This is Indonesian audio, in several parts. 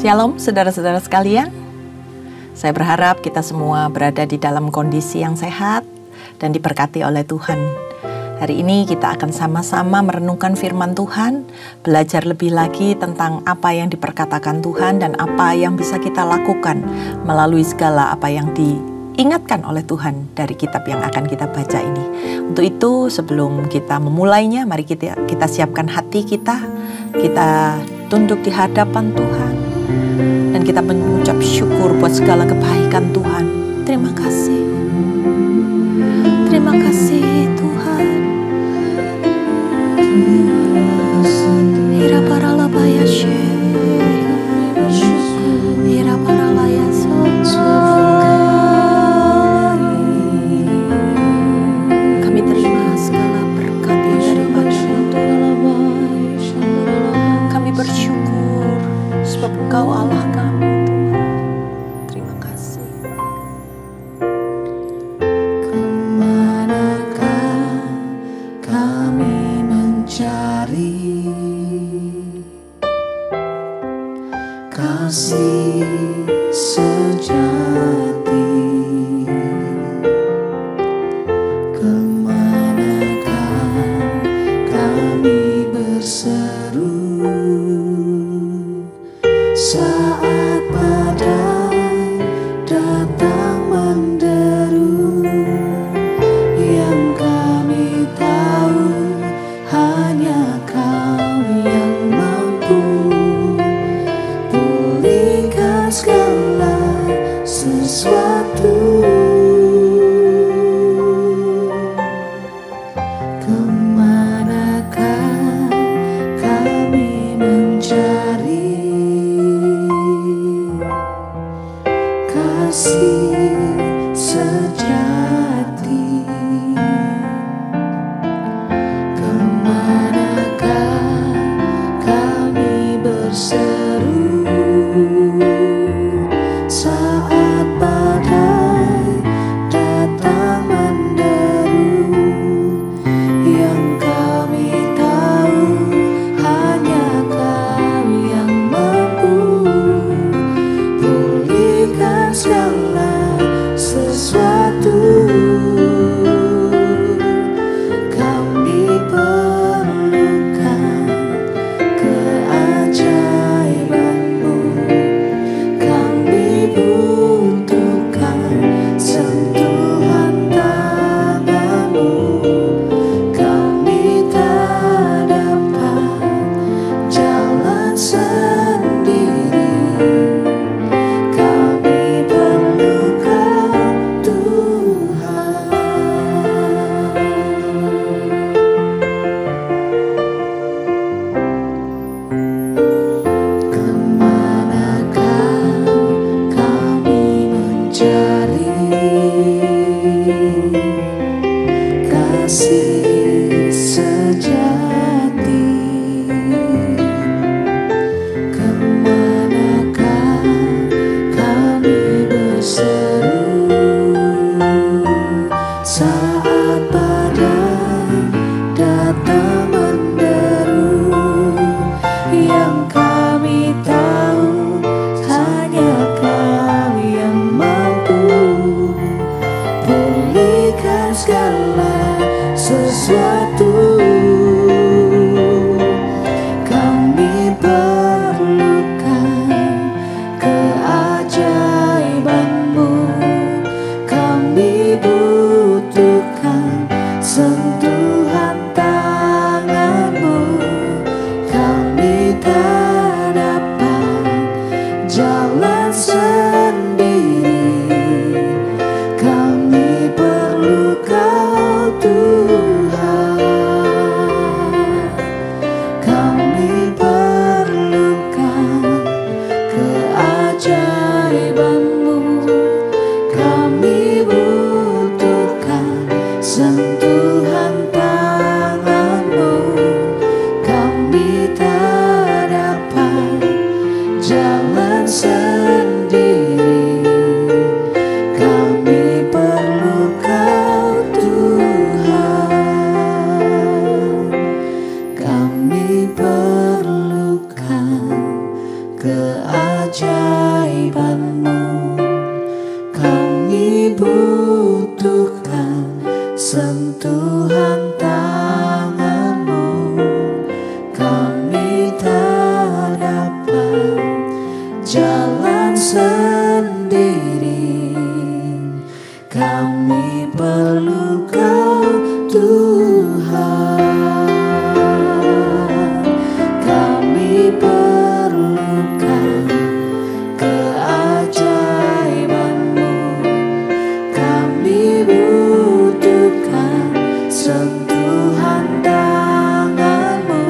Shalom saudara-saudara sekalian. Saya berharap kita semua berada di dalam kondisi yang sehat dan diberkati oleh Tuhan. Hari ini kita akan sama-sama merenungkan firman Tuhan, belajar lebih lagi tentang apa yang diperkatakan Tuhan dan apa yang bisa kita lakukan melalui segala apa yang diingatkan oleh Tuhan dari kitab yang akan kita baca ini. Untuk itu, sebelum kita memulainya, mari kita siapkan hati kita tunduk di hadapan Tuhan. Dan kita mengucap syukur buat segala kebaikan Tuhan. Terima kasih. Terima kasih Tuhan. Ira para labaya she. Ira para laya so. Kami terima segala berkat daripada kami bersyukur sebab Engkau Allah kami. Terima kasih. Kemanakah kami mencari kasih sejati? Kemanakah kami berseru saat badai datang menderu? Yang kami tahu hanya Kau yang mampu pulihkan segala sesuatu. Kemanakah kami mencari kasih sejati? Kemanakah kami berseru saat badai datang menderu? Yang kami tahu hanya Kau yang mampu pulihkan segala sesuatu. Kami perlukan keajaiban-Mu. Kami butuhkan sentuhan tangan-Mu. Kami tak dapat jalan sendiri. Kami perlu Kau, Tuhan. Kemanakah kami mencari kasih sejati? Kemanakah kami berseru saat badai datang menderu? Yang kami tahu hanya Kau yang mampu pulihkan segala sesuatu. Kami perlukan keajaiban-Mu. Kami butuhkan sentuhan tangan-Mu. Kami tak dapat jalan sendiri. Kami perlu Kau, Tuhan. Kami perlukan keajaiban-Mu. Kami butuhkan sentuhan tangan-Mu. Kami tak dapat jalan sendiri. Kami perlu Kau, Tuhan. Kami perlukan keajaiban butuhkan sentuhan tangan-Mu. Kami tak dapat jalan sendiri, kami perlu Kau Tuhan. Kami perlukan keajaiban-Mu, kami butuhkan sentuhan tangan-Mu.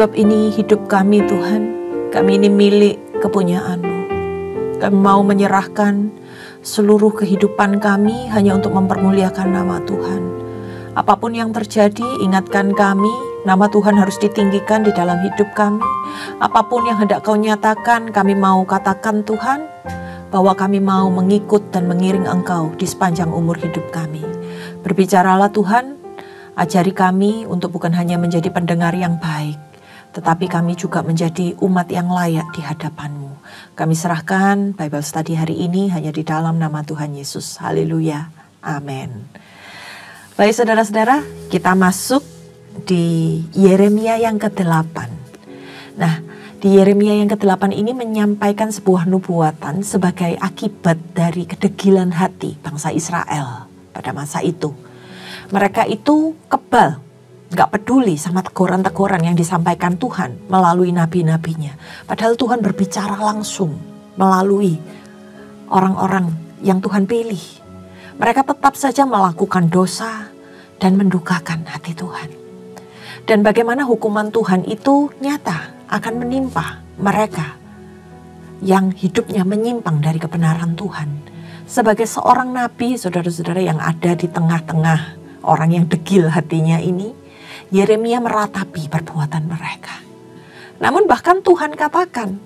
sebab ini hidup kami Tuhan, kami ini milik kepunyaan-Mu. Kami mau menyerahkan seluruh kehidupan kami hanya untuk mempermuliakan nama Tuhan. Apapun yang terjadi, ingatkan kami, nama Tuhan harus ditinggikan di dalam hidup kami. Apapun yang hendak Kau nyatakan, kami mau katakan Tuhan, bahwa kami mau mengikut dan mengiring Engkau di sepanjang umur hidup kami. Berbicaralah Tuhan, ajari kami untuk bukan hanya menjadi pendengar yang baik, tetapi kami juga menjadi umat yang layak di hadapan-Mu. Kami serahkan Bible Study hari ini hanya di dalam nama Tuhan Yesus. Haleluya. Amin. Baik saudara-saudara, kita masuk di Yeremia yang ke-8. Nah, di Yeremia yang ke-8 ini menyampaikan sebuah nubuatan sebagai akibat dari kedegilan hati bangsa Israel pada masa itu. Mereka itu kebal, gak peduli sama teguran-teguran yang disampaikan Tuhan melalui nabi-nabinya. Padahal Tuhan berbicara langsung melalui orang-orang yang Tuhan pilih. Mereka tetap saja melakukan dosa dan mendukakan hati Tuhan. Dan bagaimana hukuman Tuhan itu nyata akan menimpa mereka yang hidupnya menyimpang dari kebenaran Tuhan. Sebagai seorang nabi, saudara-saudara yang ada di tengah-tengah orang yang degil hatinya ini, Yeremia meratapi perbuatan mereka. Namun bahkan Tuhan katakan,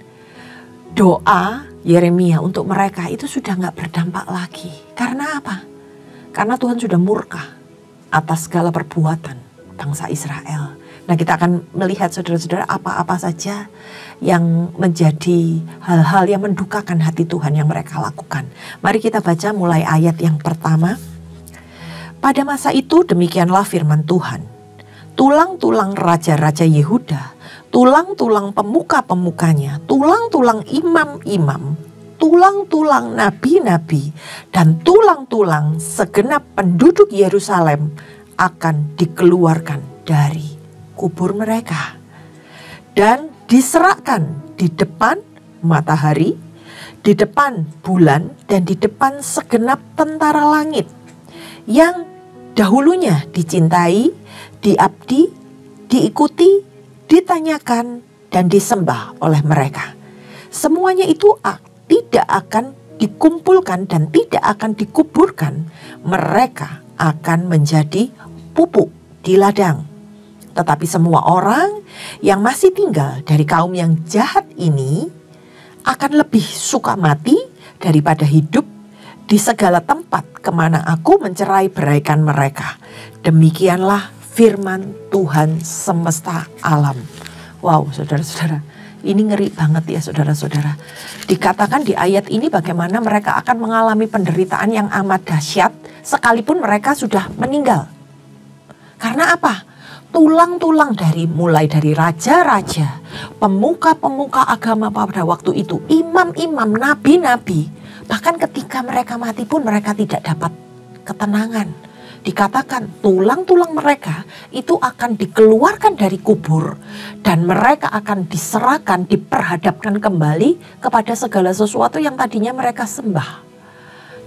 doa Yeremia untuk mereka itu sudah gak berdampak lagi. Karena apa? Karena Tuhan sudah murka atas segala perbuatan bangsa Israel. Nah, kita akan melihat saudara-saudara apa-apa saja yang menjadi hal-hal yang mendukakan hati Tuhan yang mereka lakukan. Mari kita baca mulai ayat yang pertama. Pada masa itu demikianlah firman Tuhan. Tulang-tulang raja-raja Yehuda, tulang-tulang pemuka-pemukanya, tulang-tulang imam-imam, tulang-tulang nabi-nabi, dan tulang-tulang segenap penduduk Yerusalem akan dikeluarkan dari kubur mereka dan diserahkan di depan matahari, di depan bulan, dan di depan segenap tentara langit yang dahulunya dicintai, diabdi, diikuti, ditanyakan, dan disembah oleh mereka. Semuanya itu tidak akan dikumpulkan dan tidak akan dikuburkan. Mereka akan menjadi pupuk di ladang. Tetapi semua orang yang masih tinggal dari kaum yang jahat ini akan lebih suka mati daripada hidup di segala tempat kemana aku mencerai beraikan mereka. Demikianlah firman Tuhan semesta alam. Wow, saudara-saudara, ini ngeri banget ya saudara-saudara. Dikatakan di ayat ini bagaimana mereka akan mengalami penderitaan yang amat dahsyat sekalipun mereka sudah meninggal. Karena apa? Tulang-tulang mulai dari raja-raja, pemuka-pemuka agama pada waktu itu, imam-imam, nabi-nabi, bahkan ketika mereka mati pun mereka tidak dapat ketenangan. Dikatakan tulang-tulang mereka itu akan dikeluarkan dari kubur dan mereka akan diserahkan, diperhadapkan kembali kepada segala sesuatu yang tadinya mereka sembah.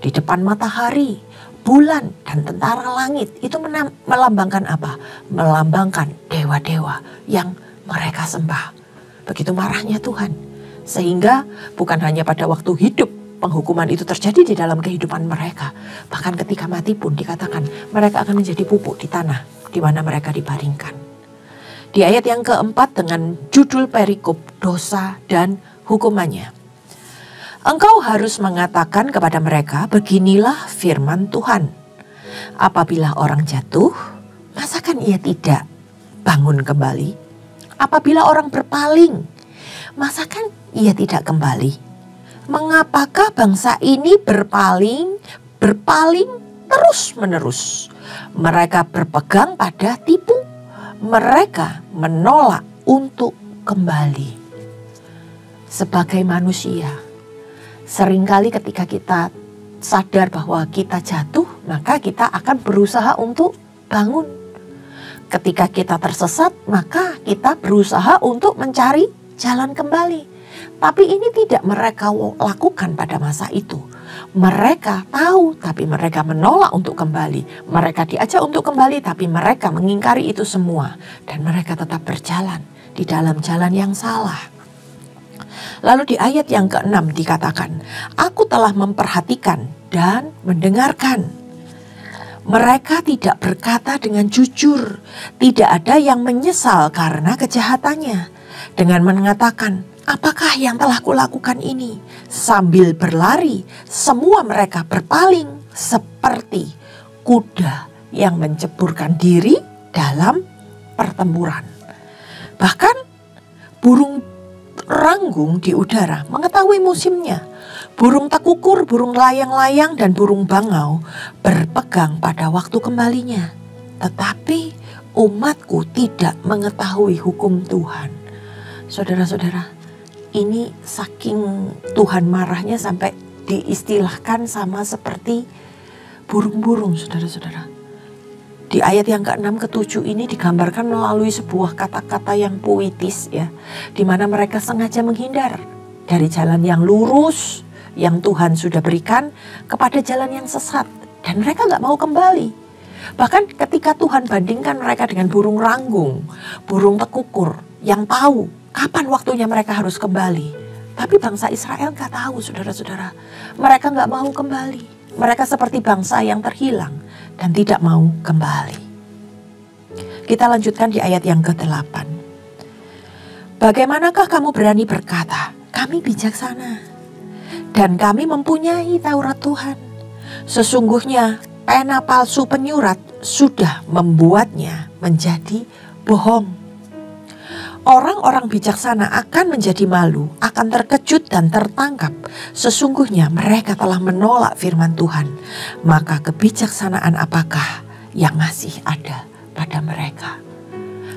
Di depan matahari, bulan, dan tentara langit itu melambangkan apa? Melambangkan dewa-dewa yang mereka sembah. Begitu marahnya Tuhan. Sehingga bukan hanya pada waktu hidup penghukuman itu terjadi di dalam kehidupan mereka. Bahkan ketika mati pun dikatakan mereka akan menjadi pupuk di tanah di mana mereka dibaringkan. Di ayat yang keempat dengan judul perikop dosa dan hukumannya. Engkau harus mengatakan kepada mereka, beginilah firman Tuhan. Apabila orang jatuh, masakan ia tidak bangun kembali? Apabila orang berpaling, masakan ia tidak kembali? Mengapakah bangsa ini berpaling terus menerus? Mereka berpegang pada tipu, mereka menolak untuk kembali. Sebagai manusia, seringkali ketika kita sadar bahwa kita jatuh, maka kita akan berusaha untuk bangun. Ketika kita tersesat, maka kita berusaha untuk mencari jalan kembali. Tapi ini tidak mereka lakukan pada masa itu. Mereka tahu, tapi mereka menolak untuk kembali. Mereka diajak untuk kembali, tapi mereka mengingkari itu semua. Dan mereka tetap berjalan di dalam jalan yang salah. Lalu di ayat yang ke-6 dikatakan, aku telah memperhatikan dan mendengarkan. Mereka tidak berkata dengan jujur, tidak ada yang menyesal karena kejahatannya. Dengan mengatakan, apakah yang telah kulakukan ini? Sambil berlari, semua mereka berpaling seperti kuda yang menceburkan diri dalam pertempuran. Bahkan burung ranggung di udara mengetahui musimnya. Burung tekukur, burung layang-layang, dan burung bangau berpegang pada waktu kembalinya. Tetapi umatku tidak mengetahui hukum Tuhan. Saudara-saudara, ini saking Tuhan marahnya sampai diistilahkan sama seperti burung-burung, saudara-saudara. Di ayat yang ke-6 ke-7 ini digambarkan melalui sebuah kata-kata yang puitis ya, di mana mereka sengaja menghindar dari jalan yang lurus yang Tuhan sudah berikan kepada jalan yang sesat, dan mereka gak mau kembali. Bahkan ketika Tuhan bandingkan mereka dengan burung ranggung, burung tekukur yang tahu kapan waktunya mereka harus kembali, tapi bangsa Israel gak tahu, saudara-saudara. Mereka gak mau kembali. Mereka seperti bangsa yang terhilang dan tidak mau kembali. Kita lanjutkan di ayat yang ke-8. Bagaimanakah kamu berani berkata, kami bijaksana dan kami mempunyai Taurat Tuhan. Sesungguhnya pena palsu penyurat sudah membuatnya menjadi bohong. Orang-orang bijaksana akan menjadi malu, akan terkejut dan tertangkap. Sesungguhnya mereka telah menolak firman Tuhan. Maka kebijaksanaan apakah yang masih ada pada mereka?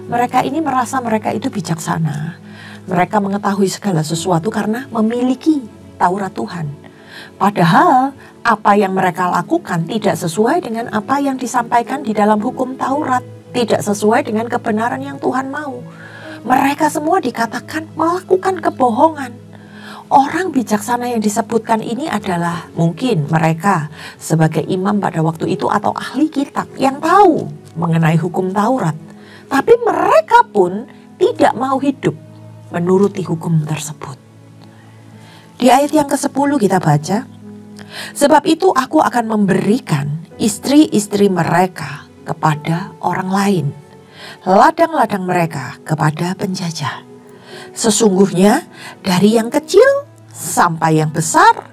Mereka ini merasa mereka itu bijaksana. Mereka mengetahui segala sesuatu karena memiliki Taurat Tuhan. Padahal apa yang mereka lakukan tidak sesuai dengan apa yang disampaikan di dalam hukum Taurat. Tidak sesuai dengan kebenaran yang Tuhan mau. Mereka semua dikatakan melakukan kebohongan. Orang bijaksana yang disebutkan ini adalah mungkin mereka sebagai imam pada waktu itu atau ahli kitab yang tahu mengenai hukum Taurat. Tapi mereka pun tidak mau hidup menuruti hukum tersebut. Di ayat yang ke-10 kita baca, sebab itu aku akan memberikan istri-istri mereka kepada orang lain, ladang-ladang mereka kepada penjajah. Sesungguhnya dari yang kecil sampai yang besar,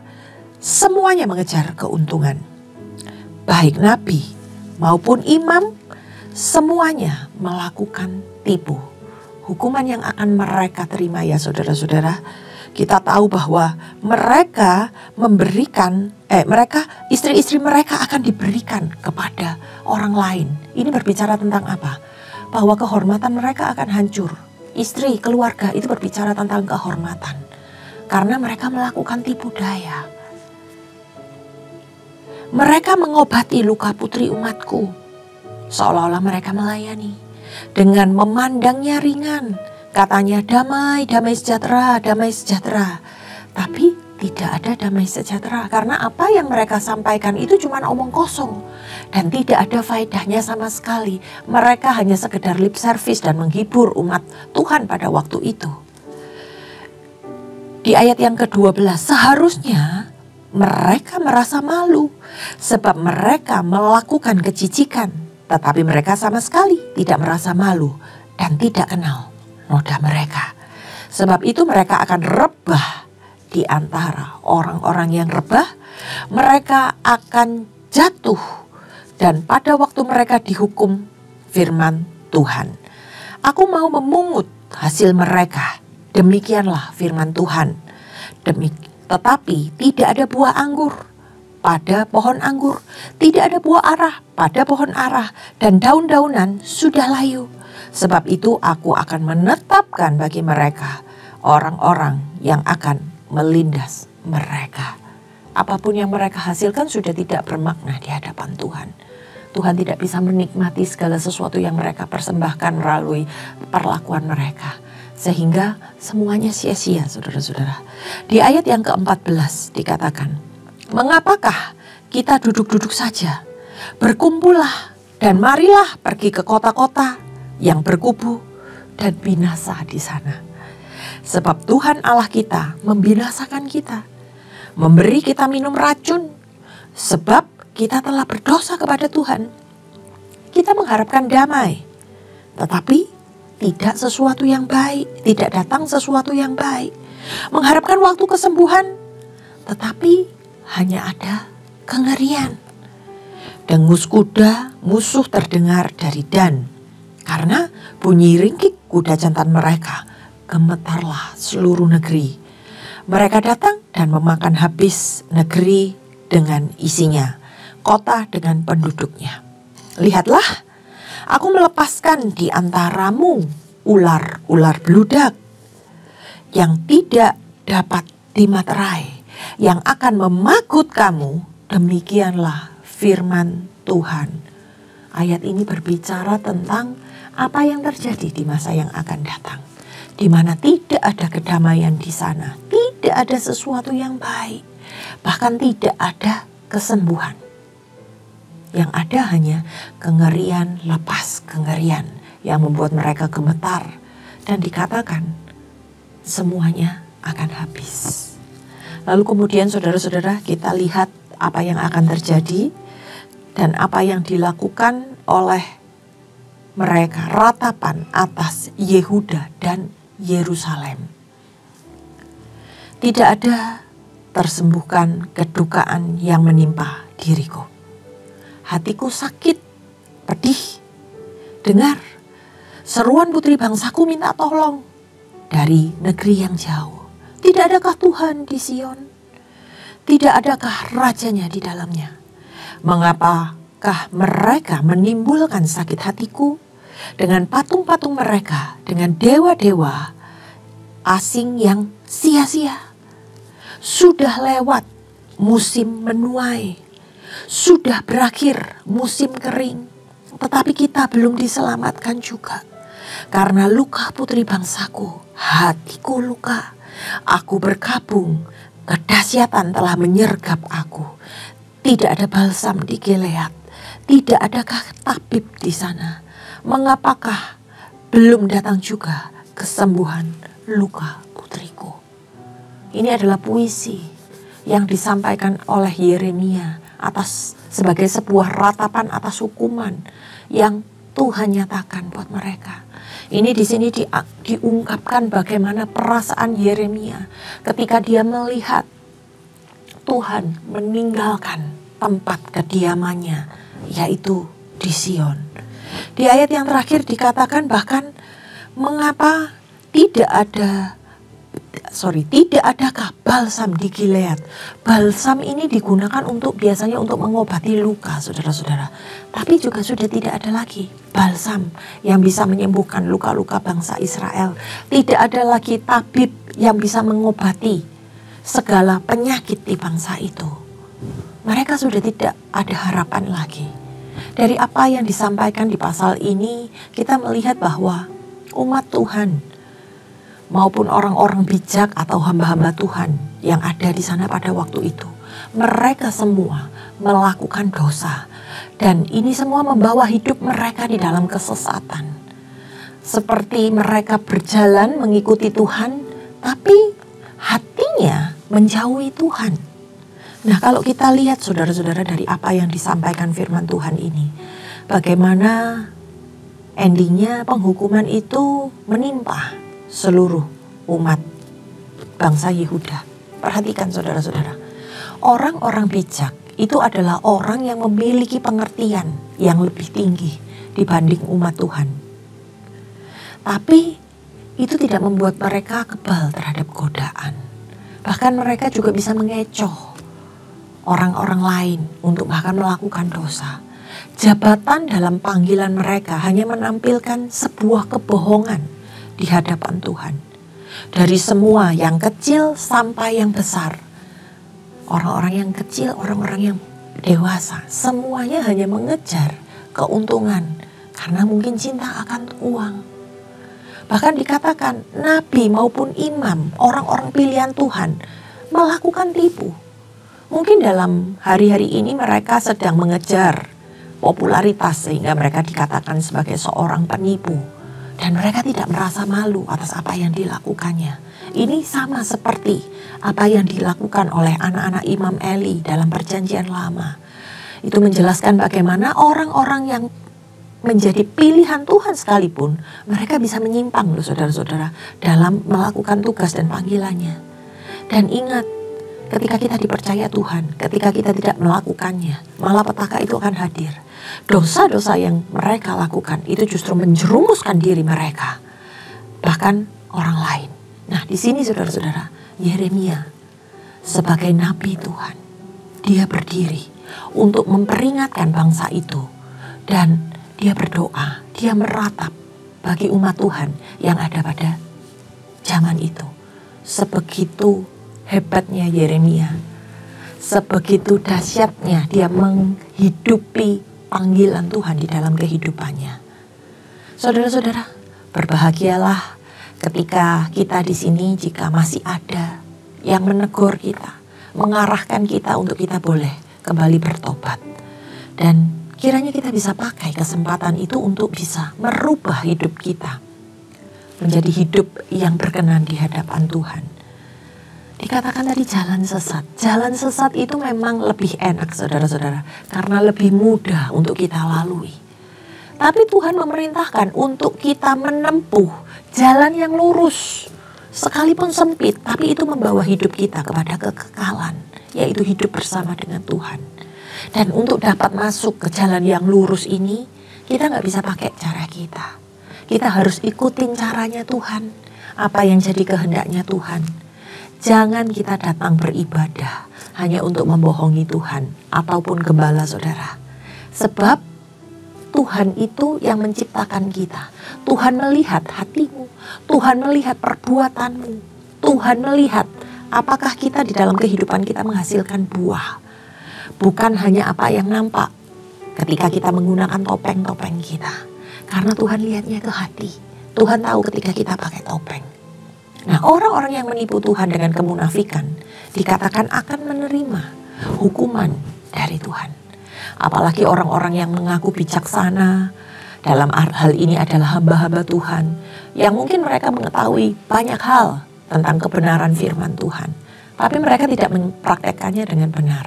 semuanya mengejar keuntungan. Baik nabi maupun imam, semuanya melakukan tipu. Hukuman yang akan mereka terima ya saudara-saudara, kita tahu bahwa mereka memberikan, istri-istri mereka akan diberikan kepada orang lain. Ini berbicara tentang apa? Bahwa kehormatan mereka akan hancur. Istri, keluarga itu berbicara tentang kehormatan. Karena mereka melakukan tipu daya. Mereka mengobati luka putri umatku. Seolah-olah mereka melayani. Dengan memandangnya ringan. Katanya damai, damai sejahtera, damai sejahtera. Tapi tidak ada damai sejahtera. Karena apa yang mereka sampaikan itu cuma omong kosong. Dan tidak ada faedahnya sama sekali. Mereka hanya sekedar lip service dan menghibur umat Tuhan pada waktu itu. Di ayat yang ke-12, seharusnya mereka merasa malu. Sebab mereka melakukan kejijikan. Tetapi mereka sama sekali tidak merasa malu dan tidak kenal noda mereka. Sebab itu mereka akan rebah di antara orang-orang yang rebah. Mereka akan jatuh dan pada waktu mereka dihukum firman Tuhan. Aku mau memungut hasil mereka. Demikianlah firman Tuhan. Tetapi tidak ada buah anggur pada pohon anggur, tidak ada buah arah pada pohon arah, dan daun-daunan sudah layu. Sebab itu aku akan menetapkan bagi mereka orang-orang yang akan melindas mereka. Apapun yang mereka hasilkan sudah tidak bermakna di hadapan Tuhan. Tuhan tidak bisa menikmati segala sesuatu yang mereka persembahkan melalui perlakuan mereka. Sehingga semuanya sia-sia, saudara-saudara. Di ayat yang ke-14 dikatakan, mengapakah kita duduk-duduk saja? Berkumpullah dan marilah pergi ke kota-kota yang berkubu, dan binasa di sana. Sebab Tuhan Allah kita membinasakan kita, memberi kita minum racun, sebab kita telah berdosa kepada Tuhan. Kita mengharapkan damai, tetapi tidak sesuatu yang baik, tidak datang sesuatu yang baik. Mengharapkan waktu kesembuhan, tetapi hanya ada kengerian. Dengus kuda musuh terdengar dari Dan, karena bunyi ringkik kuda jantan mereka, gemetarlah seluruh negeri. Mereka datang dan memakan habis negeri dengan isinya, kota dengan penduduknya. Lihatlah, aku melepaskan di antaramu ular-ular beludak yang tidak dapat dimaterai, yang akan memagut kamu. Demikianlah firman Tuhan. Ayat ini berbicara tentang apa yang terjadi di masa yang akan datang, di mana tidak ada kedamaian di sana, tidak ada sesuatu yang baik, bahkan tidak ada kesembuhan. Yang ada hanya kengerian lepas kengerian yang membuat mereka gemetar, dan dikatakan semuanya akan habis. Lalu kemudian saudara-saudara, kita lihat apa yang akan terjadi dan apa yang dilakukan oleh mereka, ratapan atas Yehuda dan Yerusalem. Tidak ada tersembuhkan kedukaan yang menimpa diriku. Hatiku sakit, pedih. Dengar, seruan putri bangsaku minta tolong dari negeri yang jauh. Tidak adakah Tuhan di Sion? Tidak adakah rajanya di dalamnya? Mengapakah mereka menimbulkan sakit hatiku dengan patung-patung mereka, dengan dewa-dewa asing yang sia-sia? Sudah lewat musim menuai, sudah berakhir musim kering, tetapi kita belum diselamatkan juga. Karena luka putri bangsaku, hatiku luka. Aku berkabung, kedahsyatan telah menyergap aku. Tidak ada balsam di Gilead, tidak adakah tabib di sana. Mengapakah belum datang juga kesembuhan luka putriku? Ini adalah puisi yang disampaikan oleh Yeremia sebagai sebuah ratapan atas hukuman yang Tuhan nyatakan buat mereka. Ini di sini diungkapkan bagaimana perasaan Yeremia ketika dia melihat Tuhan meninggalkan tempat kediamannya, yaitu di Sion. Di ayat yang terakhir dikatakan bahkan mengapa tidak adakah balsam di Gilead. Balsam ini digunakan biasanya untuk mengobati luka, saudara-saudara. Tapi juga sudah tidak ada lagi balsam yang bisa menyembuhkan luka-luka bangsa Israel. Tidak ada lagi tabib yang bisa mengobati segala penyakit di bangsa itu. Mereka sudah tidak ada harapan lagi. Dari apa yang disampaikan di pasal ini, kita melihat bahwa umat Tuhan maupun orang-orang bijak atau hamba-hamba Tuhan yang ada di sana pada waktu itu, mereka semua melakukan dosa, dan ini semua membawa hidup mereka di dalam kesesatan. Seperti mereka berjalan mengikuti Tuhan, tapi hatinya menjauhi Tuhan. Nah, kalau kita lihat saudara-saudara dari apa yang disampaikan firman Tuhan ini, bagaimana endingnya penghukuman itu menimpa seluruh umat bangsa Yehuda. Perhatikan saudara-saudara, orang-orang bijak itu adalah orang yang memiliki pengertian yang lebih tinggi dibanding umat Tuhan. Tapi itu tidak membuat mereka kebal terhadap godaan. Bahkan mereka juga bisa mengecoh orang-orang lain untuk bahkan melakukan dosa. Jabatan dalam panggilan mereka hanya menampilkan sebuah kebohongan di hadapan Tuhan. Dari semua yang kecil sampai yang besar, orang-orang yang kecil, orang-orang yang dewasa, semuanya hanya mengejar keuntungan karena mungkin cinta akan uang. Bahkan dikatakan nabi maupun imam, orang-orang pilihan Tuhan, melakukan tipu. Mungkin dalam hari-hari ini mereka sedang mengejar popularitas sehingga mereka dikatakan sebagai seorang penipu Dan mereka tidak merasa malu atas apa yang dilakukannya. Ini sama seperti apa yang dilakukan oleh anak-anak Imam Eli dalam Perjanjian Lama. Itu menjelaskan bagaimana orang-orang yang menjadi pilihan Tuhan sekalipun, mereka bisa menyimpang loh saudara-saudara dalam melakukan tugas dan panggilannya. Dan ingat, ketika kita dipercaya Tuhan, ketika kita tidak melakukannya, malapetaka itu akan hadir. Dosa-dosa yang mereka lakukan itu justru menjerumuskan diri mereka, bahkan orang lain. Nah, di sini saudara-saudara, Yeremia sebagai nabi Tuhan, dia berdiri untuk memperingatkan bangsa itu, dan dia berdoa, dia meratap bagi umat Tuhan yang ada pada zaman itu. Sebegitu hebatnya Yeremia, sebegitu dahsyatnya dia menghidupi panggilan Tuhan di dalam kehidupannya. Saudara-saudara, berbahagialah ketika kita di sini jika masih ada yang menegur kita, mengarahkan kita untuk kita boleh kembali bertobat. Dan kiranya kita bisa pakai kesempatan itu untuk bisa merubah hidup kita menjadi hidup yang berkenan di hadapan Tuhan. Dikatakan tadi jalan sesat. Jalan sesat itu memang lebih enak saudara-saudara, karena lebih mudah untuk kita lalui. Tapi Tuhan memerintahkan untuk kita menempuh jalan yang lurus. Sekalipun sempit, tapi itu membawa hidup kita kepada kekekalan, yaitu hidup bersama dengan Tuhan. Dan untuk dapat masuk ke jalan yang lurus ini, kita nggak bisa pakai cara kita. Kita harus ikutin caranya Tuhan, apa yang jadi kehendaknya Tuhan. Jangan kita datang beribadah hanya untuk membohongi Tuhan ataupun gembala saudara. Sebab Tuhan itu yang menciptakan kita. Tuhan melihat hatimu, Tuhan melihat perbuatanmu, Tuhan melihat apakah kita di dalam kehidupan kita menghasilkan buah. Bukan hanya apa yang nampak ketika kita menggunakan topeng-topeng kita. Karena Tuhan lihatnya ke hati. Tuhan tahu ketika kita pakai topeng. Nah, orang-orang yang menipu Tuhan dengan kemunafikan dikatakan akan menerima hukuman dari Tuhan. Apalagi orang-orang yang mengaku bijaksana, dalam hal ini adalah hamba-hamba Tuhan, yang mungkin mereka mengetahui banyak hal tentang kebenaran firman Tuhan, tapi mereka tidak mempraktekkannya dengan benar.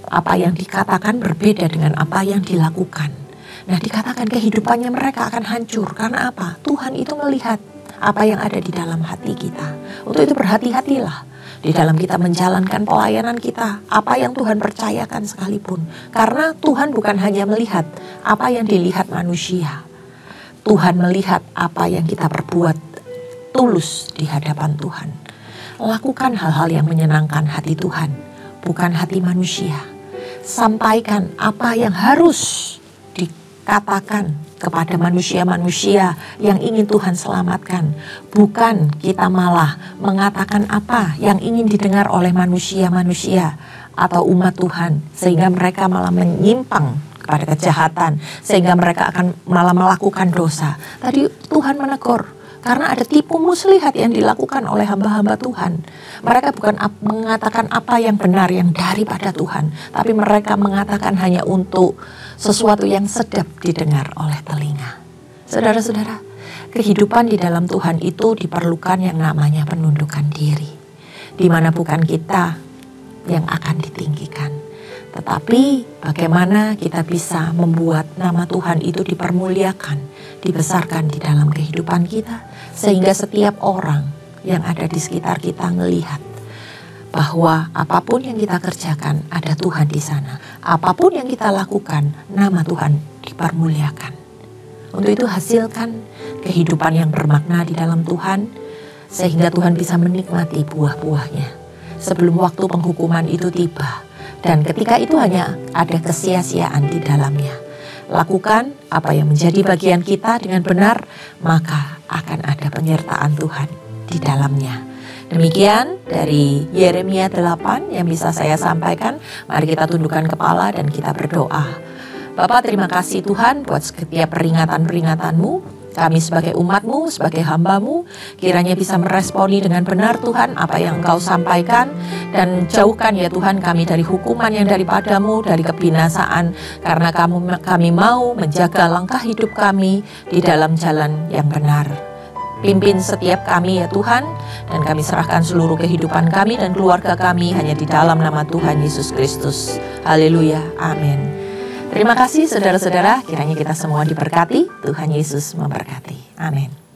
Apa yang dikatakan berbeda dengan apa yang dilakukan. Nah, dikatakan kehidupannya mereka akan hancur. Karena apa? Tuhan itu melihat apa yang ada di dalam hati kita. Untuk itu berhati-hatilah di dalam kita menjalankan pelayanan kita, apa yang Tuhan percayakan sekalipun. Karena Tuhan bukan hanya melihat apa yang dilihat manusia. Tuhan melihat apa yang kita perbuat tulus di hadapan Tuhan. Lakukan hal-hal yang menyenangkan hati Tuhan, bukan hati manusia. Sampaikan apa yang harus dikatakan kepada manusia-manusia yang ingin Tuhan selamatkan. Bukan kita malah mengatakan apa yang ingin didengar oleh manusia-manusia atau umat Tuhan, sehingga mereka malah menyimpang kepada kejahatan, sehingga mereka akan malah melakukan dosa. Tadi Tuhan menegur, karena ada tipu muslihat yang dilakukan oleh hamba-hamba Tuhan. Mereka bukan mengatakan apa yang benar yang daripada Tuhan, tapi mereka mengatakan hanya untuk sesuatu yang sedap didengar oleh telinga. Saudara-saudara, kehidupan di dalam Tuhan itu diperlukan yang namanya penundukan diri, di mana bukan kita yang akan ditinggikan, tetapi bagaimana kita bisa membuat nama Tuhan itu dipermuliakan, dibesarkan di dalam kehidupan kita, sehingga setiap orang yang ada di sekitar kita melihat bahwa apapun yang kita kerjakan ada Tuhan di sana. Apapun yang kita lakukan, nama Tuhan dipermuliakan. Untuk itu hasilkan kehidupan yang bermakna di dalam Tuhan, sehingga Tuhan bisa menikmati buah-buahnya sebelum waktu penghukuman itu tiba. Dan ketika itu hanya ada kesia-siaan di dalamnya. Lakukan apa yang menjadi bagian kita dengan benar, maka akan ada penyertaan Tuhan di dalamnya. Demikian dari Yeremia 8 yang bisa saya sampaikan. Mari kita tundukkan kepala dan kita berdoa. Bapak, terima kasih Tuhan buat setiap peringatan-peringatanmu. kami sebagai umat-Mu, sebagai hamba-Mu, kiranya bisa meresponi dengan benar Tuhan apa yang Engkau sampaikan, dan jauhkan ya Tuhan kami dari hukuman yang daripada-Mu, dari kebinasaan, karena kami mau menjaga langkah hidup kami di dalam jalan yang benar. Pimpin setiap kami ya Tuhan, dan kami serahkan seluruh kehidupan kami dan keluarga kami hanya di dalam nama Tuhan Yesus Kristus. Haleluya, amin. Terima kasih saudara-saudara, kiranya kita semua diberkati, Tuhan Yesus memberkati. Amin.